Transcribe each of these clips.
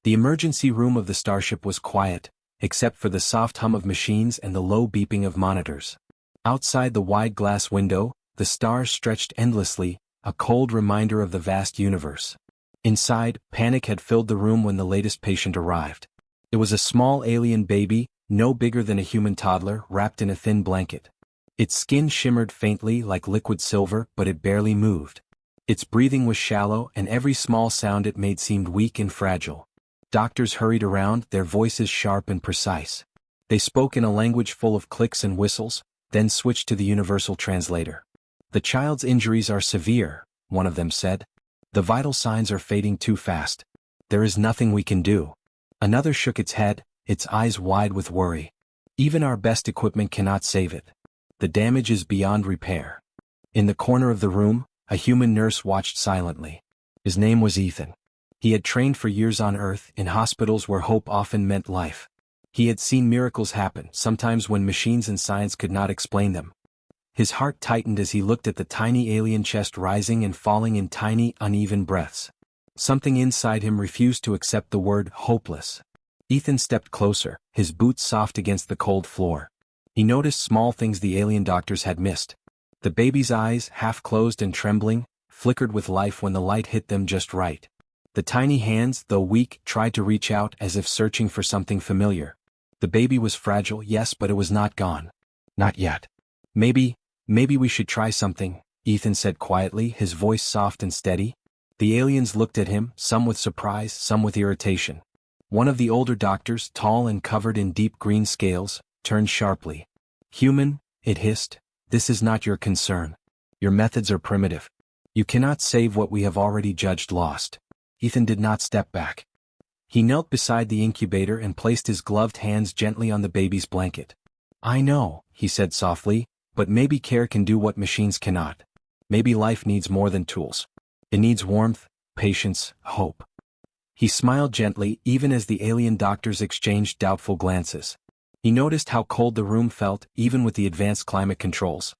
The emergency room of the starship was quiet, except for the soft hum of machines and the low beeping of monitors. Outside the wide glass window, the stars stretched endlessly, a cold reminder of the vast universe. Inside, panic had filled the room when the latest patient arrived. It was a small alien baby, no bigger than a human toddler, wrapped in a thin blanket. Its skin shimmered faintly like liquid silver, but it barely moved. Its breathing was shallow, and every small sound it made seemed weak and fragile. Doctors hurried around, their voices sharp and precise. They spoke in a language full of clicks and whistles, then switched to the universal translator. "The child's injuries are severe," one of them said. "The vital signs are fading too fast. There is nothing we can do." Another shook its head, its eyes wide with worry. "Even our best equipment cannot save it. The damage is beyond repair." In the corner of the room, a human nurse watched silently. His name was Ethan. He had trained for years on Earth, in hospitals where hope often meant life. He had seen miracles happen, sometimes when machines and science could not explain them. His heart tightened as he looked at the tiny alien chest rising and falling in tiny, uneven breaths. Something inside him refused to accept the word hopeless. Ethan stepped closer, his boots soft against the cold floor. He noticed small things the alien doctors had missed. The baby's eyes, half closed and trembling, flickered with life when the light hit them just right. The tiny hands, though weak, tried to reach out as if searching for something familiar. The baby was fragile, yes, but it was not gone. Not yet. Maybe we should try something," Ethan said quietly, his voice soft and steady. The aliens looked at him, some with surprise, some with irritation. One of the older doctors, tall and covered in deep green scales, turned sharply. "Human," it hissed, "this is not your concern. Your methods are primitive. You cannot save what we have already judged lost." Ethan did not step back. He knelt beside the incubator and placed his gloved hands gently on the baby's blanket. "I know," he said softly, "but maybe care can do what machines cannot. Maybe life needs more than tools. It needs warmth, patience, hope." He smiled gently, even as the alien doctors exchanged doubtful glances. He noticed how cold the room felt, even with the advanced climate controls.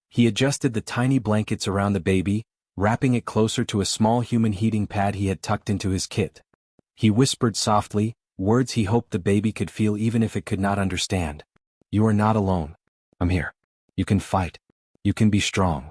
He adjusted the tiny blankets around the baby, wrapping it closer to a small human heating pad he had tucked into his kit. He whispered softly, words he hoped the baby could feel even if it could not understand. "You are not alone. I'm here. You can fight. You can be strong."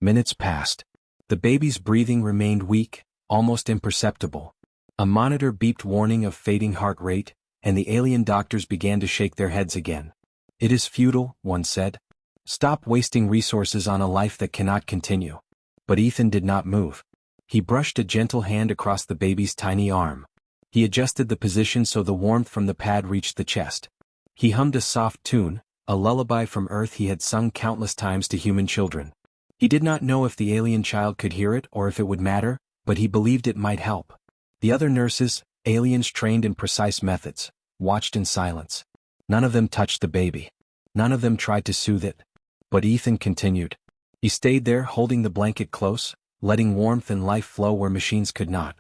Minutes passed. The baby's breathing remained weak, almost imperceptible. A monitor beeped warning of fading heart rate, and the alien doctors began to shake their heads again. "It is futile," one said. "Stop wasting resources on a life that cannot continue." But Ethan did not move. He brushed a gentle hand across the baby's tiny arm. He adjusted the position so the warmth from the pad reached the chest. He hummed a soft tune, a lullaby from Earth he had sung countless times to human children. He did not know if the alien child could hear it or if it would matter, but he believed it might help. The other nurses, aliens trained in precise methods, watched in silence. None of them touched the baby. None of them tried to soothe it. But Ethan continued. He stayed there, holding the blanket close, letting warmth and life flow where machines could not.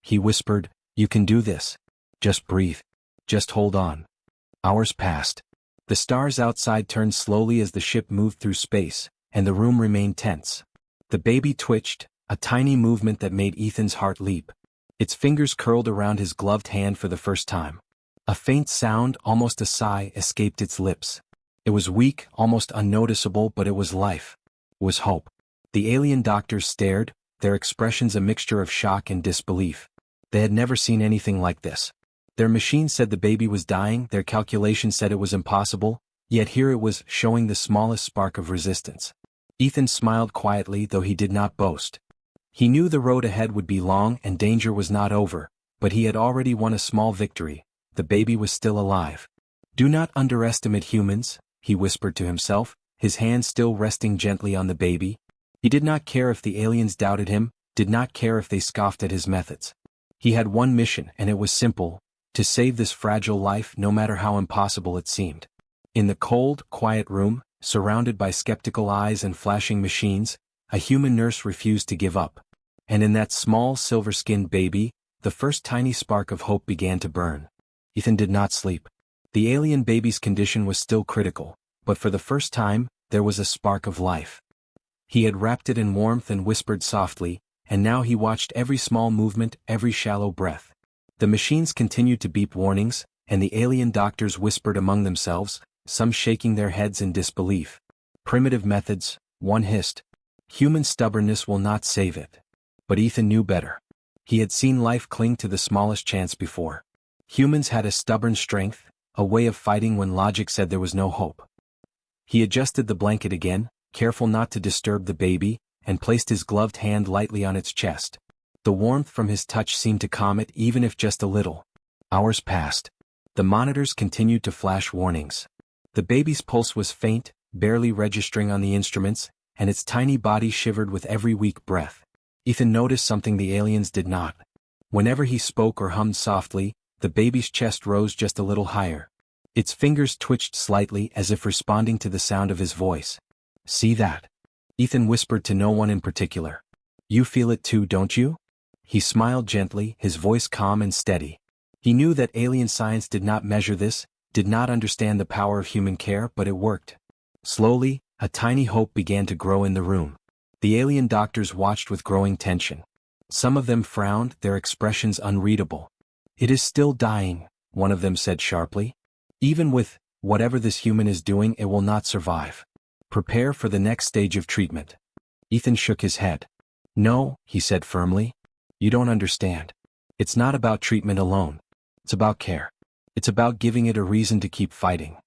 He whispered, "You can do this. Just breathe. Just hold on." Hours passed. The stars outside turned slowly as the ship moved through space, and the room remained tense. The baby twitched, a tiny movement that made Ethan's heart leap. Its fingers curled around his gloved hand for the first time. A faint sound, almost a sigh, escaped its lips. It was weak, almost unnoticeable, but it was life. It was hope. The alien doctors stared, their expressions a mixture of shock and disbelief. They had never seen anything like this. Their machine said the baby was dying, their calculations said it was impossible, yet here it was, showing the smallest spark of resistance. Ethan smiled quietly, though he did not boast. He knew the road ahead would be long and danger was not over, but he had already won a small victory. The baby was still alive. "Do not underestimate humans," he whispered to himself, his hand still resting gently on the baby. He did not care if the aliens doubted him, did not care if they scoffed at his methods. He had one mission, and it was simple: to save this fragile life, no matter how impossible it seemed. In the cold, quiet room, surrounded by skeptical eyes and flashing machines, a human nurse refused to give up. And in that small silver-skinned baby, the first tiny spark of hope began to burn. Ethan did not sleep. The alien baby's condition was still critical, but for the first time, there was a spark of life. He had wrapped it in warmth and whispered softly, and now he watched every small movement, every shallow breath. The machines continued to beep warnings, and the alien doctors whispered among themselves, some shaking their heads in disbelief. Primitive methods, one hissed. Human stubbornness will not save it. But Ethan knew better. He had seen life cling to the smallest chance before. Humans had a stubborn strength, a way of fighting when logic said there was no hope. He adjusted the blanket again, careful not to disturb the baby, and placed his gloved hand lightly on its chest. The warmth from his touch seemed to calm it even if just a little. Hours passed. The monitors continued to flash warnings. The baby's pulse was faint, barely registering on the instruments, and its tiny body shivered with every weak breath. Ethan noticed something the aliens did not. Whenever he spoke or hummed softly, the baby's chest rose just a little higher. Its fingers twitched slightly as if responding to the sound of his voice. "See that?" Ethan whispered to no one in particular. "You feel it too, don't you?" He smiled gently, his voice calm and steady. He knew that alien science did not measure this, did not understand the power of human care, but it worked. Slowly, a tiny hope began to grow in the room. The alien doctors watched with growing tension. Some of them frowned, their expressions unreadable. "It is still dying," one of them said sharply. "Even with whatever this human is doing, it will not survive. Prepare for the next stage of treatment." Ethan shook his head. "No," he said firmly. "You don't understand. It's not about treatment alone. It's about care. It's about giving it a reason to keep fighting."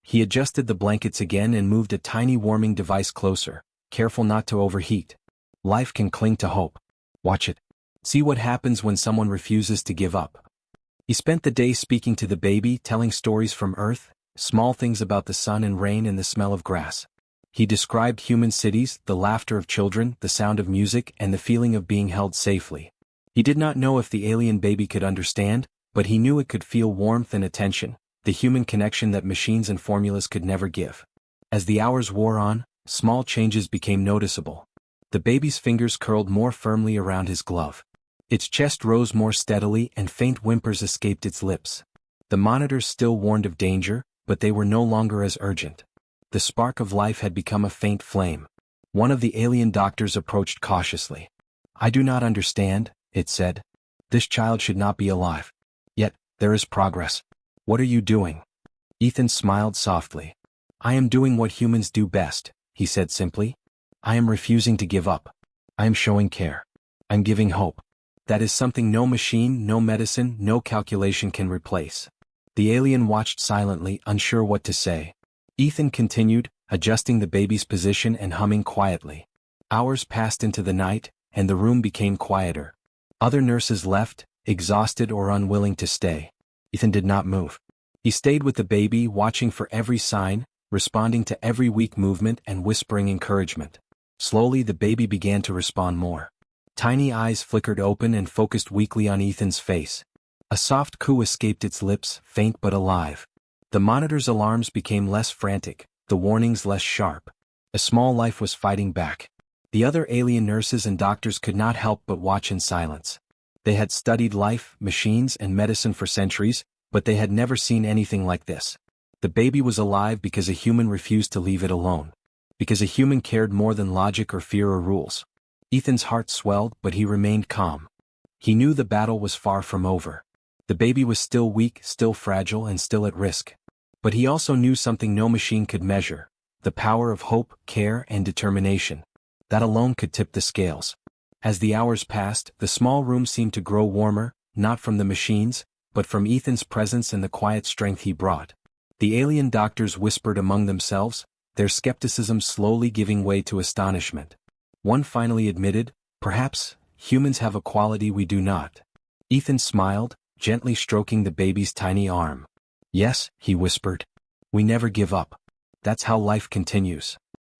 He adjusted the blankets again and moved a tiny warming device closer, careful not to overheat. Life can cling to hope. Watch it. See what happens when someone refuses to give up. He spent the day speaking to the baby, telling stories from Earth, small things about the sun and rain and the smell of grass. He described human cities, the laughter of children, the sound of music, and the feeling of being held safely. He did not know if the alien baby could understand, but he knew it could feel warmth and attention, the human connection that machines and formulas could never give. As the hours wore on, small changes became noticeable. The baby's fingers curled more firmly around his glove. Its chest rose more steadily and faint whimpers escaped its lips. The monitors still warned of danger, but they were no longer as urgent. The spark of life had become a faint flame. One of the alien doctors approached cautiously. "I do not understand," it said. "This child should not be alive. Yet, there is progress. What are you doing?" Ethan smiled softly. "I am doing what humans do best," he said simply. "I am refusing to give up. I am showing care. I'm giving hope. That is something no machine, no medicine, no calculation can replace." The alien watched silently, unsure what to say. Ethan continued, adjusting the baby's position and humming quietly. Hours passed into the night, and the room became quieter. Other nurses left, exhausted or unwilling to stay. Ethan did not move. He stayed with the baby, watching for every sign, responding to every weak movement and whispering encouragement. Slowly the baby began to respond more. Tiny eyes flickered open and focused weakly on Ethan's face. A soft coo escaped its lips, faint but alive. The monitor's alarms became less frantic, the warnings less sharp. A small life was fighting back. The other alien nurses and doctors could not help but watch in silence. They had studied life, machines, and medicine for centuries, but they had never seen anything like this. The baby was alive because a human refused to leave it alone. Because a human cared more than logic or fear or rules. Ethan's heart swelled, but he remained calm. He knew the battle was far from over. The baby was still weak, still fragile, and still at risk. But he also knew something no machine could measure: the power of hope, care, and determination. That alone could tip the scales. As the hours passed, the small room seemed to grow warmer, not from the machines, but from Ethan's presence and the quiet strength he brought. The alien doctors whispered among themselves, their skepticism slowly giving way to astonishment. One finally admitted, "Perhaps, humans have a quality we do not." Ethan smiled, gently stroking the baby's tiny arm. "Yes," he whispered. "We never give up. That's how life continues."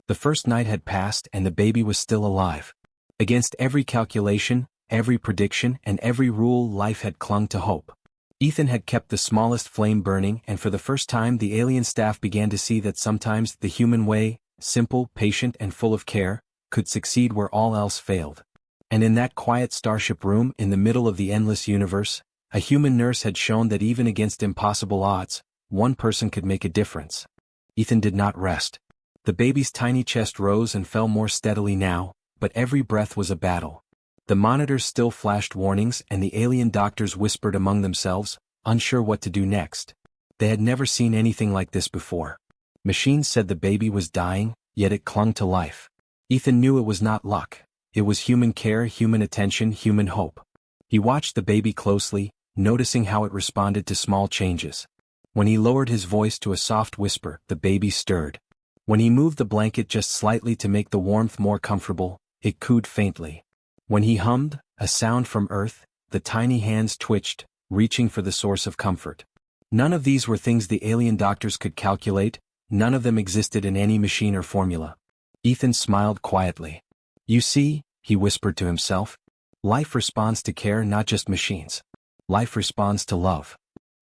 The first night had passed and the baby was still alive. Against every calculation, every prediction, and every rule, life had clung to hope. Ethan had kept the smallest flame burning, and for the first time the alien staff began to see that sometimes the human way, simple, patient, and full of care, could succeed where all else failed. And in that quiet starship room in the middle of the endless universe, a human nurse had shown that even against impossible odds, one person could make a difference. Ethan did not rest. The baby's tiny chest rose and fell more steadily now, but every breath was a battle. The monitors still flashed warnings and the alien doctors whispered among themselves, unsure what to do next. They had never seen anything like this before. Machines said the baby was dying, yet it clung to life. Ethan knew it was not luck. It was human care, human attention, human hope. He watched the baby closely, noticing how it responded to small changes. When he lowered his voice to a soft whisper, the baby stirred. When he moved the blanket just slightly to make the warmth more comfortable, it cooed faintly. When he hummed, a sound from Earth, the tiny hands twitched, reaching for the source of comfort. None of these were things the alien doctors could calculate, none of them existed in any machine or formula. Ethan smiled quietly. You see, he whispered to himself, life responds to care, not just machines. Life responds to love.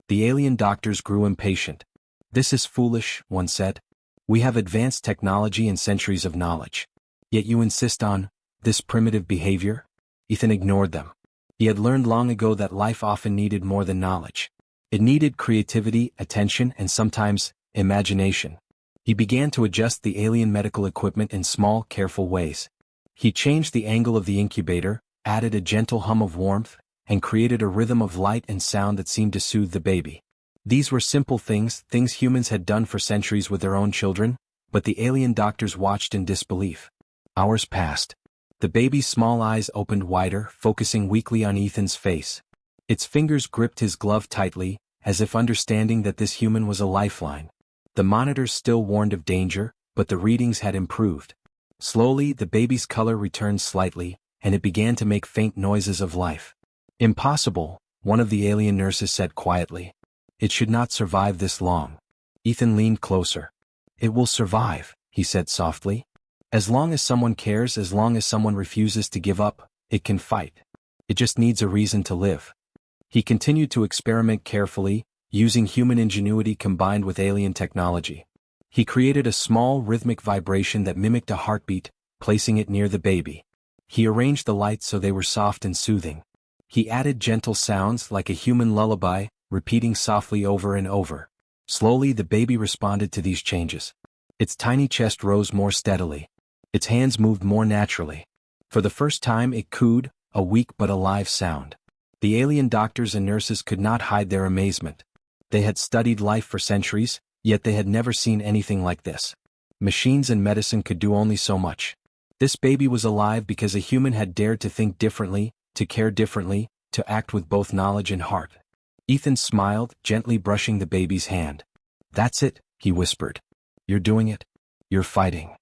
The alien doctors grew impatient. This is foolish, one said. We have advanced technology and centuries of knowledge. Yet you insist on this primitive behavior? Ethan ignored them. He had learned long ago that life often needed more than knowledge. It needed creativity, attention, and sometimes, imagination. He began to adjust the alien medical equipment in small, careful ways. He changed the angle of the incubator, added a gentle hum of warmth, and created a rhythm of light and sound that seemed to soothe the baby. These were simple things humans had done for centuries with their own children, but the alien doctors watched in disbelief. Hours passed. The baby's small eyes opened wider, focusing weakly on Ethan's face. Its fingers gripped his glove tightly, as if understanding that this human was a lifeline. The monitors still warned of danger, but the readings had improved. Slowly, the baby's color returned slightly, and it began to make faint noises of life. Impossible, one of the alien nurses said quietly. It should not survive this long. Ethan leaned closer. It will survive, he said softly. As long as someone cares, as long as someone refuses to give up, it can fight. It just needs a reason to live. He continued to experiment carefully, using human ingenuity combined with alien technology. He created a small rhythmic vibration that mimicked a heartbeat, placing it near the baby. He arranged the lights so they were soft and soothing. He added gentle sounds like a human lullaby, repeating softly over and over. Slowly the baby responded to these changes. Its tiny chest rose more steadily. Its hands moved more naturally. For the first time it cooed, a weak but alive sound. The alien doctors and nurses could not hide their amazement. They had studied life for centuries, yet they had never seen anything like this. Machines and medicine could do only so much. This baby was alive because a human had dared to think differently, to care differently, to act with both knowledge and heart. Ethan smiled, gently brushing the baby's hand. That's it, he whispered. You're doing it. You're fighting.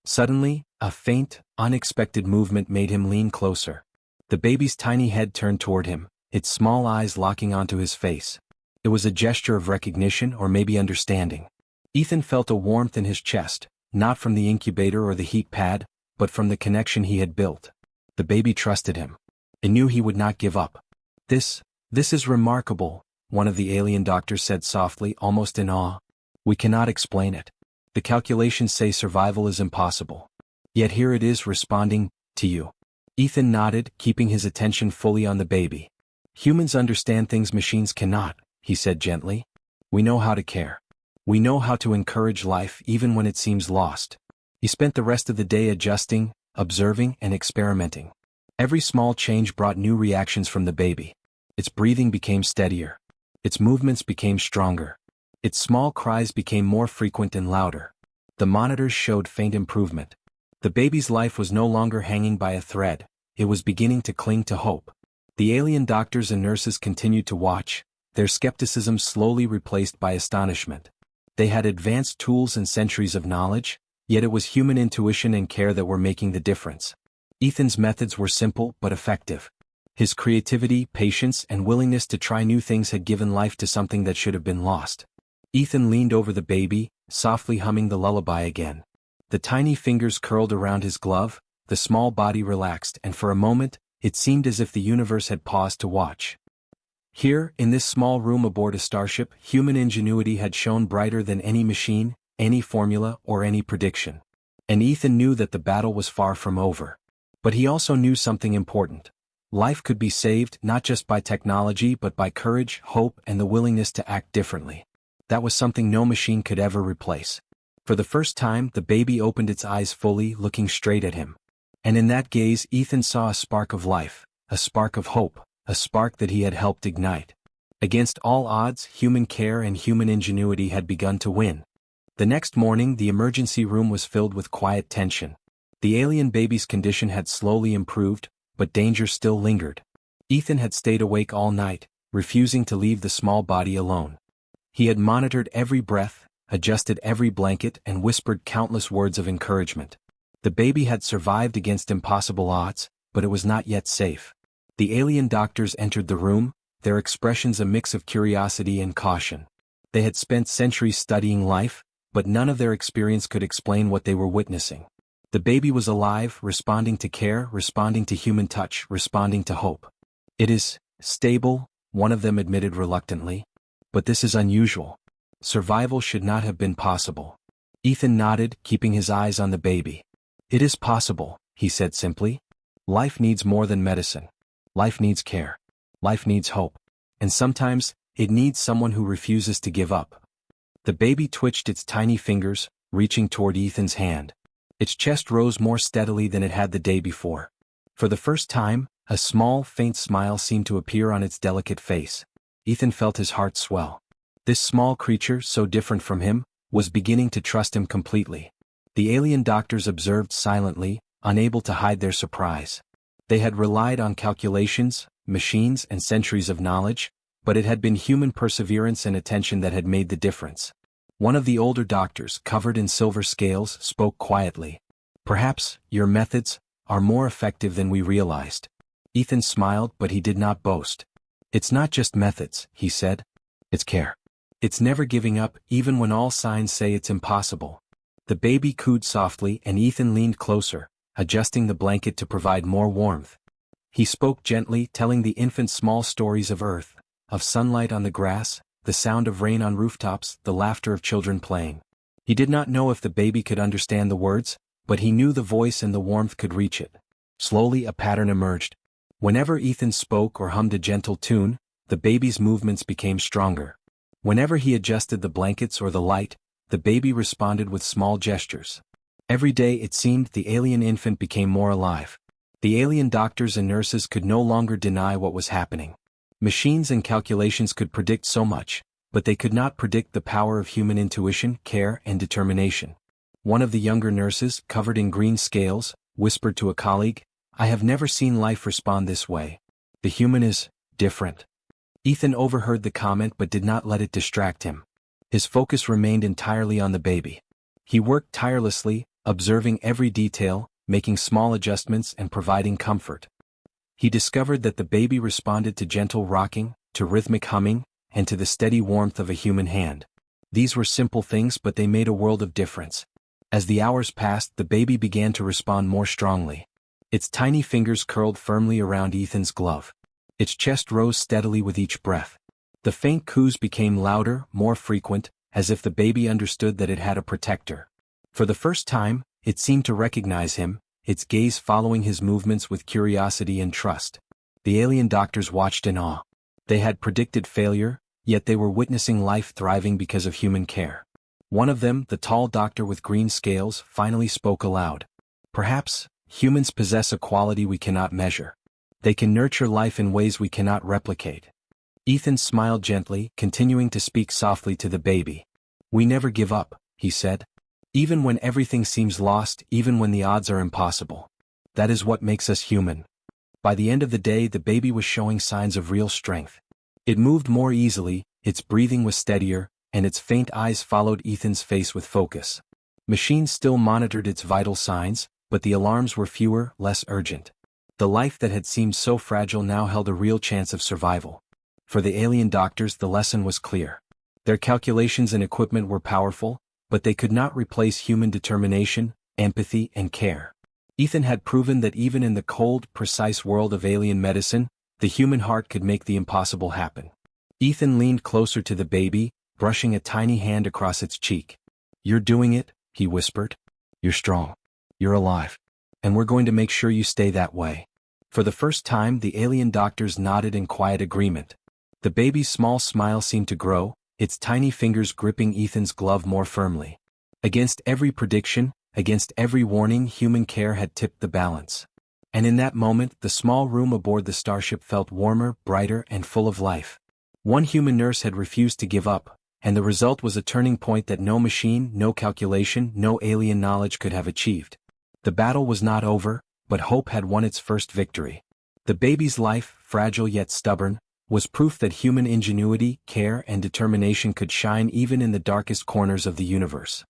Suddenly, a faint, unexpected movement made him lean closer. The baby's tiny head turned toward him, its small eyes locking onto his face. It was a gesture of recognition or maybe understanding. Ethan felt a warmth in his chest, not from the incubator or the heat pad, but from the connection he had built. The baby trusted him. It knew he would not give up. This is remarkable, one of the alien doctors said softly, almost in awe. We cannot explain it. The calculations say survival is impossible. Yet here it is responding to you. Ethan nodded, keeping his attention fully on the baby. Humans understand things machines cannot, he said gently. We know how to care. We know how to encourage life even when it seems lost. He spent the rest of the day adjusting, observing, and experimenting. Every small change brought new reactions from the baby. Its breathing became steadier. Its movements became stronger. Its small cries became more frequent and louder. The monitors showed faint improvement. The baby's life was no longer hanging by a thread. It was beginning to cling to hope. The alien doctors and nurses continued to watch, their skepticism slowly replaced by astonishment. They had advanced tools and centuries of knowledge, yet it was human intuition and care that were making the difference. Ethan's methods were simple but effective. His creativity, patience, and willingness to try new things had given life to something that should have been lost. Ethan leaned over the baby, softly humming the lullaby again. The tiny fingers curled around his glove, the small body relaxed, and for a moment, it seemed as if the universe had paused to watch. Here, in this small room aboard a starship, human ingenuity had shone brighter than any machine, any formula, or any prediction. And Ethan knew that the battle was far from over. But he also knew something important. Life could be saved not just by technology but by courage, hope, and the willingness to act differently. That was something no machine could ever replace. For the first time, the baby opened its eyes fully, looking straight at him. And in that gaze Ethan saw a spark of life, a spark of hope, a spark that he had helped ignite. Against all odds, human care and human ingenuity had begun to win. The next morning the emergency room was filled with quiet tension. The alien baby's condition had slowly improved, but danger still lingered. Ethan had stayed awake all night, refusing to leave the small body alone. He had monitored every breath, adjusted every blanket and whispered countless words of encouragement. The baby had survived against impossible odds, but it was not yet safe. The alien doctors entered the room, their expressions a mix of curiosity and caution. They had spent centuries studying life, but none of their experience could explain what they were witnessing. The baby was alive, responding to care, responding to human touch, responding to hope. "It is stable," one of them admitted reluctantly. "But this is unusual. Survival should not have been possible." Ethan nodded, keeping his eyes on the baby. "It is possible," he said simply. "Life needs more than medicine. Life needs care. Life needs hope. And sometimes, it needs someone who refuses to give up." The baby twitched its tiny fingers, reaching toward Ethan's hand. Its chest rose more steadily than it had the day before. For the first time, a small, faint smile seemed to appear on its delicate face. Ethan felt his heart swell. This small creature, so different from him, was beginning to trust him completely. The alien doctors observed silently, unable to hide their surprise. They had relied on calculations, machines, and centuries of knowledge, but it had been human perseverance and attention that had made the difference. One of the older doctors, covered in silver scales, spoke quietly. "Perhaps, your methods are more effective than we realized." Ethan smiled, but he did not boast. "It's not just methods," he said. "It's care. It's never giving up, even when all signs say it's impossible." The baby cooed softly and Ethan leaned closer, adjusting the blanket to provide more warmth. He spoke gently, telling the infant small stories of Earth, of sunlight on the grass, the sound of rain on rooftops, the laughter of children playing. He did not know if the baby could understand the words, but he knew the voice and the warmth could reach it. Slowly a pattern emerged. Whenever Ethan spoke or hummed a gentle tune, the baby's movements became stronger. Whenever he adjusted the blankets or the light, the baby responded with small gestures. Every day it seemed the alien infant became more alive. The alien doctors and nurses could no longer deny what was happening. Machines and calculations could predict so much, but they could not predict the power of human intuition, care, and determination. One of the younger nurses, covered in green scales, whispered to a colleague, "I have never seen life respond this way. The human is different." Ethan overheard the comment but did not let it distract him. His focus remained entirely on the baby. He worked tirelessly, observing every detail, making small adjustments and providing comfort. He discovered that the baby responded to gentle rocking, to rhythmic humming, and to the steady warmth of a human hand. These were simple things but they made a world of difference. As the hours passed, the baby began to respond more strongly. Its tiny fingers curled firmly around Ethan's glove. Its chest rose steadily with each breath. The faint coos became louder, more frequent, as if the baby understood that it had a protector. For the first time, it seemed to recognize him, its gaze following his movements with curiosity and trust. The alien doctors watched in awe. They had predicted failure, yet they were witnessing life thriving because of human care. One of them, the tall doctor with green scales, finally spoke aloud. "Perhaps, humans possess a quality we cannot measure. They can nurture life in ways we cannot replicate." Ethan smiled gently, continuing to speak softly to the baby. "We never give up," he said. "Even when everything seems lost, even when the odds are impossible. That is what makes us human." By the end of the day the baby was showing signs of real strength. It moved more easily, its breathing was steadier, and its faint eyes followed Ethan's face with focus. Machines still monitored its vital signs, but the alarms were fewer, less urgent. The life that had seemed so fragile now held a real chance of survival. For the alien doctors the lesson was clear. Their calculations and equipment were powerful, but they could not replace human determination, empathy, and care. Ethan had proven that even in the cold, precise world of alien medicine, the human heart could make the impossible happen. Ethan leaned closer to the baby, brushing a tiny hand across its cheek. "You're doing it," he whispered. "You're strong. You're alive. And we're going to make sure you stay that way." For the first time the alien doctors nodded in quiet agreement. The baby's small smile seemed to grow, its tiny fingers gripping Ethan's glove more firmly. Against every prediction, Against every warning, human care had tipped the balance. And in that moment, the small room aboard the starship felt warmer, brighter, and full of life. One human nurse had refused to give up, and the result was a turning point that no machine, no calculation, no alien knowledge could have achieved. The battle was not over, but hope had won its first victory. The baby's life, fragile yet stubborn, was proof that human ingenuity, care, and determination could shine even in the darkest corners of the universe.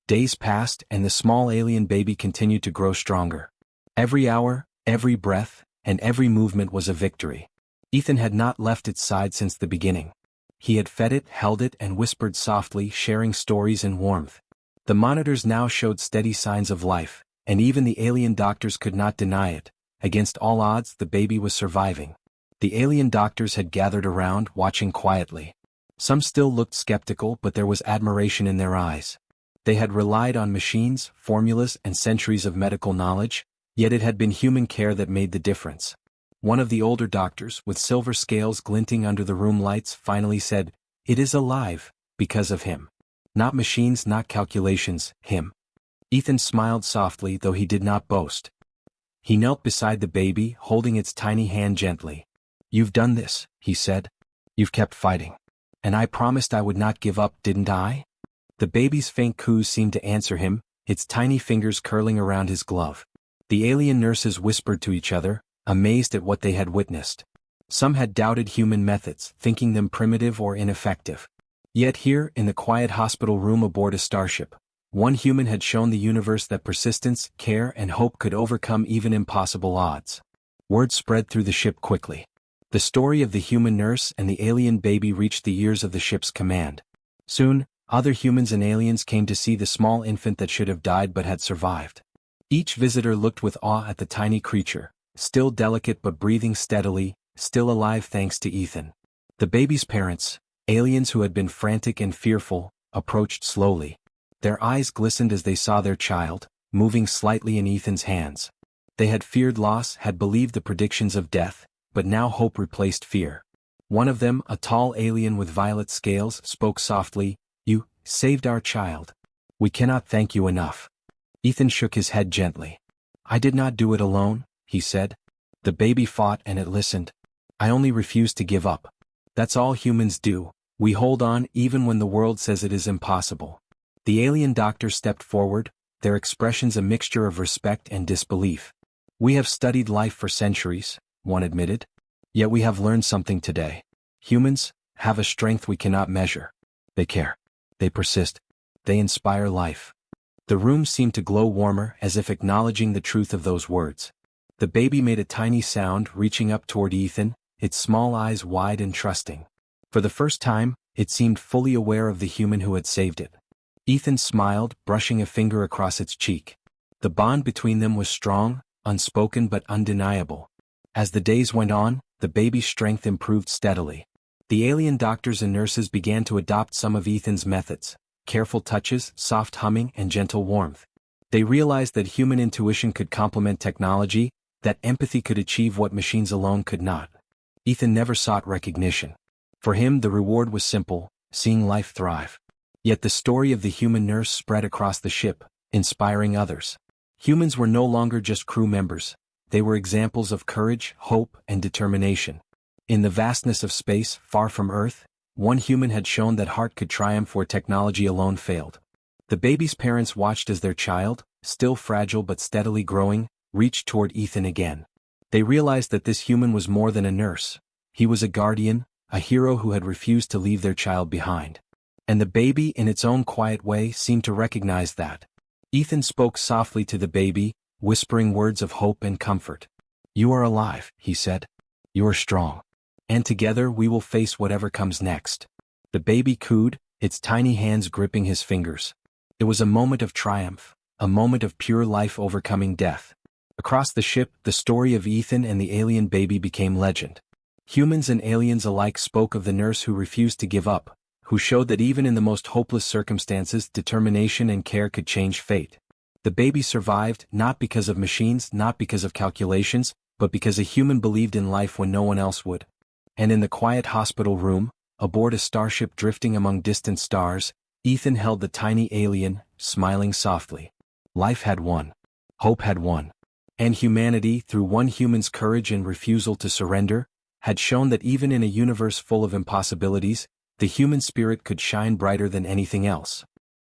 Days passed, and the small alien baby continued to grow stronger. Every hour, every breath, and every movement was a victory. Ethan had not left its side since the beginning. He had fed it, held it, and whispered softly, sharing stories and warmth. The monitors now showed steady signs of life, and even the alien doctors could not deny it. Against all odds, the baby was surviving. The alien doctors had gathered around, watching quietly. Some still looked skeptical, but there was admiration in their eyes. They had relied on machines, formulas, and centuries of medical knowledge, yet it had been human care that made the difference. One of the older doctors, with silver scales glinting under the room lights, finally said, "It is alive, because of him. Not machines, not calculations, him." Ethan smiled softly, though he did not boast. He knelt beside the baby, holding its tiny hand gently. "You've done this," he said. "You've kept fighting. And I promised I would not give up, didn't I?" The baby's faint coos seemed to answer him, its tiny fingers curling around his glove. The alien nurses whispered to each other, amazed at what they had witnessed. Some had doubted human methods, thinking them primitive or ineffective. Yet here, in the quiet hospital room aboard a starship, one human had shown the universe that persistence, care, and hope could overcome even impossible odds. Word spread through the ship quickly. The story of the human nurse and the alien baby reached the ears of the ship's command. Soon, other humans and aliens came to see the small infant that should have died but had survived. Each visitor looked with awe at the tiny creature, still delicate but breathing steadily, still alive thanks to Ethan. The baby's parents, aliens who had been frantic and fearful, approached slowly. Their eyes glistened as they saw their child, moving slightly in Ethan's hands. They had feared loss, had believed the predictions of death, but now hope replaced fear. One of them, a tall alien with violet scales, spoke softly, "You saved our child. We cannot thank you enough." Ethan shook his head gently. "I did not do it alone," he said. "The baby fought and it listened. I only refused to give up. That's all humans do. We hold on even when the world says it is impossible." The alien doctor stepped forward, their expressions a mixture of respect and disbelief. "We have studied life for centuries," one admitted. "Yet we have learned something today. Humans have a strength we cannot measure. They care. They persist. They inspire life." The room seemed to glow warmer, as if acknowledging the truth of those words. The baby made a tiny sound, reaching up toward Ethan, its small eyes wide and trusting. For the first time, it seemed fully aware of the human who had saved it. Ethan smiled, brushing a finger across its cheek. The bond between them was strong, unspoken but undeniable. As the days went on, the baby's strength improved steadily. The alien doctors and nurses began to adopt some of Ethan's methods: careful touches, soft humming, and gentle warmth. They realized that human intuition could complement technology, that empathy could achieve what machines alone could not. Ethan never sought recognition. For him, the reward was simple: seeing life thrive. Yet the story of the human nurse spread across the ship, inspiring others. Humans were no longer just crew members. They were examples of courage, hope, and determination. In the vastness of space, far from Earth, one human had shown that heart could triumph where technology alone failed. The baby's parents watched as their child, still fragile but steadily growing, reached toward Ethan again. They realized that this human was more than a nurse. He was a guardian, a hero who had refused to leave their child behind. And the baby, in its own quiet way, seemed to recognize that. Ethan spoke softly to the baby, whispering words of hope and comfort. "You are alive," he said. "You are strong. And together we will face whatever comes next." The baby cooed, its tiny hands gripping his fingers. It was a moment of triumph, a moment of pure life overcoming death. Across the ship, the story of Ethan and the alien baby became legend. Humans and aliens alike spoke of the nurse who refused to give up, who showed that even in the most hopeless circumstances, determination and care could change fate. The baby survived, not because of machines, not because of calculations, but because a human believed in life when no one else would. And in the quiet hospital room, aboard a starship drifting among distant stars, Ethan held the tiny alien, smiling softly. Life had won. Hope had won. And humanity, through one human's courage and refusal to surrender, had shown that even in a universe full of impossibilities, the human spirit could shine brighter than anything else.